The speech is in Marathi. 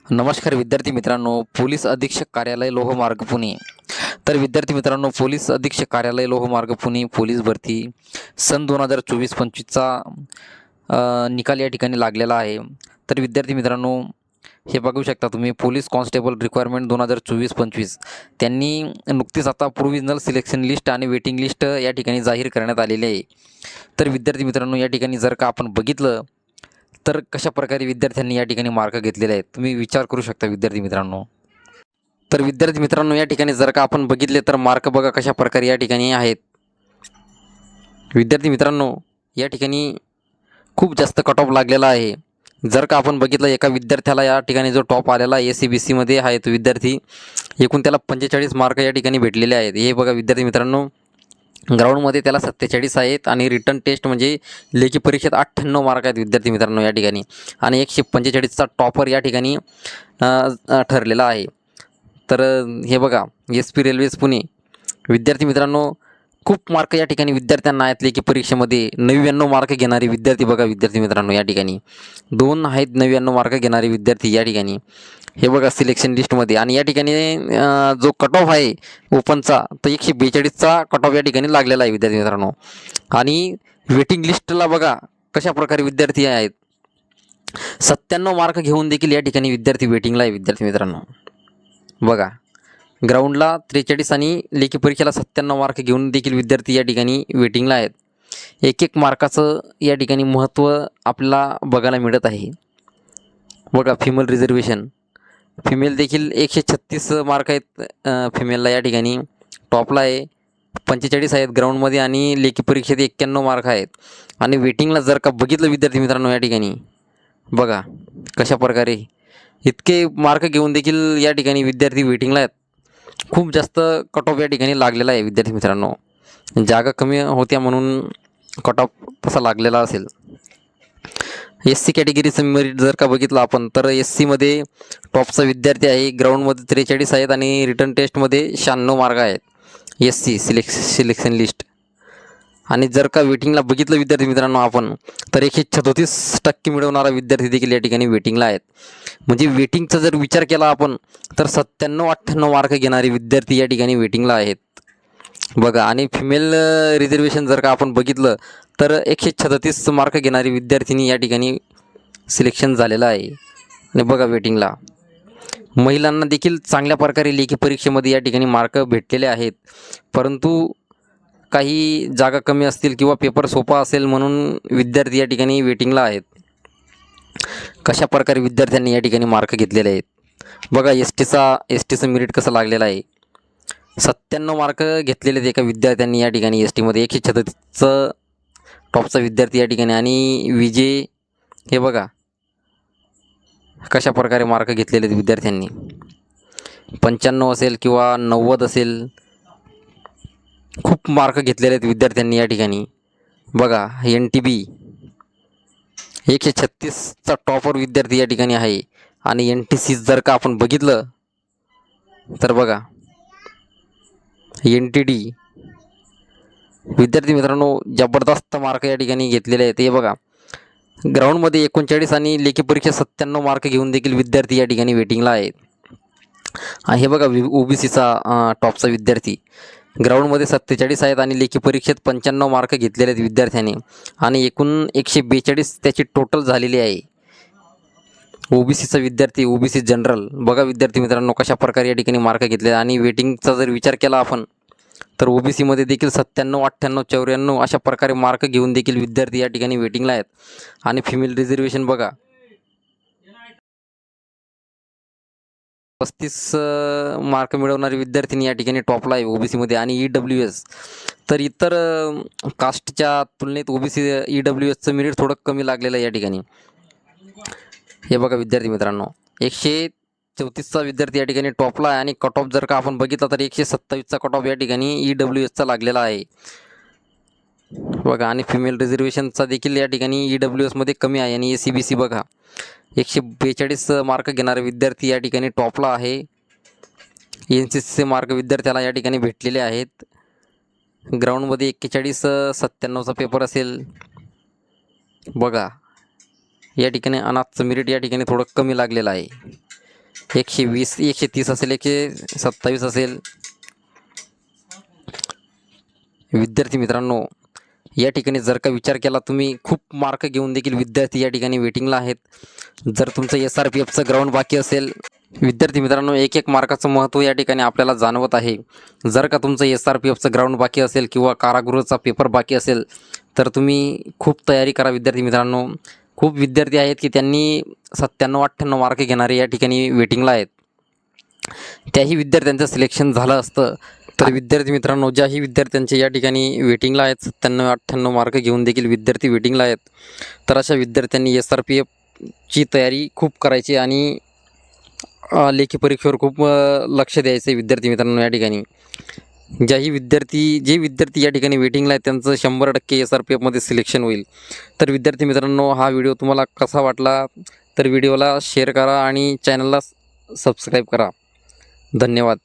नमस्कार विद्यार्थी मित्रांनो, पोलीस अधीक्षक कार्यालय लोहमार्ग पुणे. तर विद्यार्थी मित्रांनो, पोलीस अधीक्षक कार्यालय लोहमार्ग पुणे पोलीस भरती सन 2024-25चा निकाल या ठिकाणी लागलेला आहे. तर विद्यार्थी मित्रांनो, हे बघू शकता तुम्ही पोलीस कॉन्स्टेबल रिक्वायरमेंट 2024-25 त्यांनी नुकतीच आता प्रोव्हिजनल सिलेक्शन लिस्ट आणि वेटिंग लिस्ट या ठिकाणी जाहीर करण्यात आलेली आहे. तर विद्यार्थी मित्रांनो, या ठिकाणी जर का आपण बघितलं तर कशा प्रकारे विद्यार्थ्यांनी या ठिकाणी मार्क घेतलेले आहेत तुम्ही विचार करू शकता विद्यार्थी मित्रांनो. तर विद्यार्थी मित्रांनो, या ठिकाणी जर का आपण बघितले तर मार्क बघा कशा प्रकारे या ठिकाणी आहेत. विद्यार्थी मित्रांनो, या ठिकाणी खूप जास्त कट ऑफ लागलेला आहे. जर का आपण बघितलं एका विद्यार्थ्याला या ठिकाणी जो टॉप आलेला ACBCमध्ये आहे तो विद्यार्थी, एकूण त्याला 45 मार्क या ठिकाणी भेटलेले आहेत. हे बघा विद्यार्थी मित्रांनो, ग्राउंडमध्ये त्याला 47 आहेत आणि रिटर्न टेस्ट म्हणजे लेखी परीक्षेत 98 मार्क आहेत विद्यार्थी मित्रांनो या ठिकाणी. आणि 145चा टॉपर या ठिकाणी ठरलेला आहे. तर हे बघा SP रेल्वेज पुणे विद्यार्थी मित्रांनो, खूप मार्क या ठिकाणी विद्यार्थ्यांना आहेत. लेखी परीक्षेमध्ये 99 मार्क घेणारे विद्यार्थी बघा विद्यार्थी मित्रांनो या ठिकाणी 2 आहेत 99 मार्क घेणारे विद्यार्थी या ठिकाणी. हे बघा सिलेक्शन लिस्टमध्ये. आणि या ठिकाणी जो कट ऑफ आहे ओपनचा तो 142चा कट ऑफ या ठिकाणी लागलेला आहे विद्यार्थी मित्रांनो. आणि वेटिंग लिस्टला बघा कशा प्रकारे विद्यार्थी आहेत. 97 मार्क घेऊन देखील या ठिकाणी विद्यार्थी वेटिंगला आहे विद्यार्थी मित्रांनो. बघा ग्राउंडला 43 आणि लेखी परीक्षेला 97 मार्क घेऊन देखील विद्यार्थी या ठिकाणी वेटिंगला आहेत. एक एक मार्काचं या ठिकाणी महत्त्व आपल्याला बघायला मिळत आहे. बघा फिमेल रिझर्वेशन, फिमेल देखील 136 मार्क आहेत फिमेलला या ठिकाणी टॉपला आहे. 45 आहेत ग्राउंडमध्ये आणि लेखी परीक्षेत 91 मार्क आहेत. आणि वेटिंगला जर का बघितलं विद्यार्थी मित्रांनो या ठिकाणी बघा कशा प्रकारे इतके मार्क घेऊन देखील या ठिकाणी विद्यार्थी वेटिंगला आहेत. खूप जास्त कट ऑफ या ठिकाणी लागलेला आहे विद्यार्थी मित्रांनो. जागा कमी होत्या म्हणून कट ऑफ तसा लागलेला असेल. SC कॅटेगरीचं मेरिट जर का बघितलं आपण तर SCमध्ये टॉपचा विद्यार्थी आहे. ग्राउंडमध्ये 43 आहेत आणि रिटर्न टेस्टमध्ये 96 मार्क आहेत SC सिलेक्शन लिस्ट. आणि जर का वेटिंगला बघितलं विद्यार्थी मित्रांनो आपण तर 136% मिळवणारा विद्यार्थी देखील या ठिकाणी वेटिंगला आहेत. म्हणजे वेटिंगचा जर विचार केला आपण तर 97-98 मार्क घेणारे विद्यार्थी या ठिकाणी वेटिंगला आहेत बघा. आणि फिमेल रिझर्वेशन जर का आपण बघितलं तर 136 मार्क घेणारी विद्यार्थिनी या ठिकाणी सिलेक्शन झालेलं आहे. आणि बघा वेटिंगला महिलांना देखील चांगल्या प्रकारे लेखी परीक्षेमध्ये या ठिकाणी मार्क भेटलेले आहेत. परंतु काही जागा कमी असतील किंवा पेपर सोपा असेल म्हणून विद्यार्थी या ठिकाणी वेटिंगला आहेत. कशा प्रकारे विद्यार्थ्यांनी या ठिकाणी मार्क घेतलेले आहेत बघा. एस टीचं मेरिट कसं लागलेलं आहे. 97 मार्क घेतलेले आहेत एका विद्यार्थ्यांनी या ठिकाणी STमध्ये. 136चं टॉपचा विद्यार्थी या ठिकाणी. आणि विजे हे बघा कशा प्रकारे मार्क घेतलेले आहेत विद्यार्थ्यांनी. 95 असेल किंवा 90 असेल, खूप मार्क घेतलेले आहेत विद्यार्थ्यांनी या ठिकाणी बघा. NTB 136चा टॉपर विद्यार्थी या ठिकाणी आहे. आणि NTC जर का आपण बघितलं तर बघा NTD विद्यार्थी मित्रांनो जबरदस्त मार्क या ठिकाणी घेतलेले आहेत. हे बघा ग्राउंडमध्ये 39 आणि लेखी परीक्षेत 97 मार्क घेऊन देखील विद्यार्थी या ठिकाणी वेटिंगला आहेत. हे बघा OBCचा टॉपचा विद्यार्थी ग्राउंडमध्ये 47 आहेत आणि लेखी परीक्षेत 95 मार्क घेतलेले आहेत विद्यार्थ्यांनी. आणि एकूण 142 त्याची टोटल झालेली आहे. OBCचा विद्यार्थी OBC जनरल बघा विद्यार्थी मित्रांनो कशा प्रकारे या ठिकाणी मार्क घेतले. आणि वेटिंगचा जर विचार केला आपण तर OBCमध्ये देखील 97, 98, 94 अशा प्रकारे मार्क घेऊन देखील विद्यार्थी या ठिकाणी वेटिंगला आहेत. आणि फिमेल रिझर्वेशन बघा 35 मार्क मिळवणारी विद्यार्थिनी या ठिकाणी टॉपला आहे OBCमध्ये. आणि EWS तर इतर कास्टच्या तुलनेत EWSचं मेरिट थोडं कमी लागलेलं आहे या ठिकाणी. हे बघा विद्यार्थी मित्रांनो 134चा विद्यार्थी या ठिकाणी टॉपला आहे. आणि कट ऑफ जर का आपण बघितला तर 127चा कट ऑफ या ठिकाणी EWSचा लागलेला आहे बघा. आणि फिमेल रिझर्वेशनचा देखील या ठिकाणी EWSमध्ये कमी आहे. आणि ACBC बघा 142 मार्क घेणारे विद्यार्थी या ठिकाणी टॉपला आहे. NCCचे मार्क विद्यार्थ्याला या ठिकाणी भेटलेले आहेत. ग्राउंडमध्ये 41, 97चा पेपर असेल बघा. या ठिकाणी अनाथचं मेरिट या ठिकाणी थोडं कमी लागलेलं आहे. 120 130 असेल, 127 असेल. विद्यार्थी मित्रांनो, या ठिकाणी जर का विचार केला तुम्ही, खूप मार्क घेऊन देखील विद्यार्थी या ठिकाणी वेटिंगला आहेत. जर तुमचं SRPFचं ग्राउंड बाकी असेल, विद्यार्थी मित्रांनो, एक एक मार्काचं महत्त्व या ठिकाणी आपल्याला जाणवत आहे. जर का तुमचं SRPFचं ग्राउंड बाकी असेल किंवा कारागृहचा पेपर बाकी असेल तर तुम्ही खूप तयारी करा विद्यार्थी मित्रांनो. खूप विद्यार्थी आहेत की त्यांनी 97-98 मार्क घेणारे या ठिकाणी वेटिंगला आहेत. त्याही विद्यार्थ्यांचं सिलेक्शन झालं असतं तर विद्यार्थी मित्रांनो, ज्याही विद्यार्थ्यांचे या ठिकाणी वेटिंगला आहेत, 97-98 मार्क घेऊन देखील विद्यार्थी वेटिंगला आहेत, तर अशा विद्यार्थ्यांनी SRPFची तयारी खूप करायची आणि लेखी परीक्षेवर खूप लक्ष द्यायचं आहे विद्यार्थी मित्रांनो. या ठिकाणी जे विद्यार्थी या ठिकाणी वेटिंगला आहेत त्यांचं 100% SRPFमध्ये सिलेक्शन होईल. तर विद्यार्थी मित्रांनो, हा व्हिडिओ तुम्हाला कसा वाटला तर व्हिडिओला शेअर करा आणि चॅनलला सबस्क्राईब करा. धन्यवाद.